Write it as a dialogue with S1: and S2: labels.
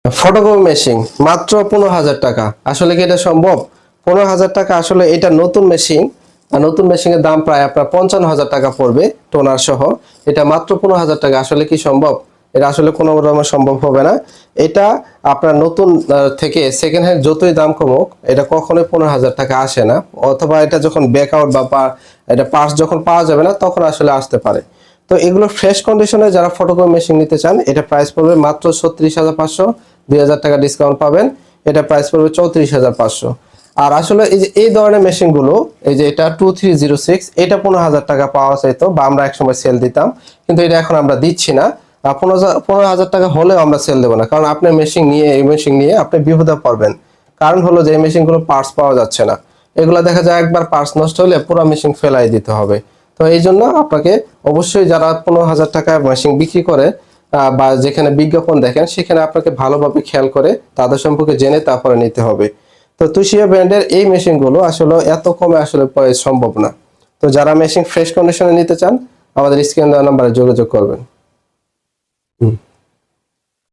S1: Photocopy machine মাত্র 15,000 টাকা। আসলে কি এটা সম্ভব? 15,000 টাকা আসলে এটা নতুন মেশিন। আর নতুন মেশিনের দাম প্রায় আপনার 55,000 টাকা পড়বে টোনার সহ। এটা মাত্র 15,000 টাকা। আসলে কি সম্ভব? এটা আসলে কোনো রকম সম্ভব হবে না। এটা আপনার নতুন থেকে সেকেন্ড হ্যান্ড যতই দাম কমুক এটা কখনোই 15,000 টাকা আসে না। অথবা এটা যখন ব্যাক আউট বা এটা পার্টস যখন পাওয়া যাবে না তখন আসলে আসতে পারে। তো এগুলো ফ্রেশ কন্ডিশনে যারা ফটোকপি মেশিন নিতে চান এটা প্রাইস পড়বে মাত্র 36,500, 2,000 টাকা ডিসকাউন্ট পাবেন। এটা প্রাইস পড়বে 34,500। আর আসলে এই যে এই ধরনের মেশিনগুলো, এই যে এটা 2306, এটা 15,000 টাকা পাওয়া যাইতো বা আমরা একসময় সেল দিতাম, কিন্তু এটা এখন আমরা দিচ্ছি না। 15,000 টাকা হলেও আমরা সেল দেবো না, কারণ আপনি এই মেশিন নিয়ে আপনি বিপদে পড়বেন। কারণ হলো যে এই মেশিনগুলো পার্টস পাওয়া যাচ্ছে না। এগুলো দেখা যায় একবার পার্টস নষ্ট হলে পুরো মেশিন ফেলাই দিতে হবে। তো এই জন্য আপনাকে অবশ্যই যারা 15,000 টাকায় মেশিন বিক্রি করে বা যেখানে বিজ্ঞাপন দেখেন সেখানে আপনাকে ভালোভাবে খেয়াল করে তাদের সম্পর্কে জেনে তারপরে নিতে হবে। তো তুষিয়া ব্র্যান্ডের এই মেশিনগুলো আসলে এত কমে আসলে সম্ভব না। তো যারা মেশিন ফ্রেশ কন্ডিশনে নিতে চান আমাদের স্ক্রিনে দেওয়া নাম্বারে যোগাযোগ করবেন।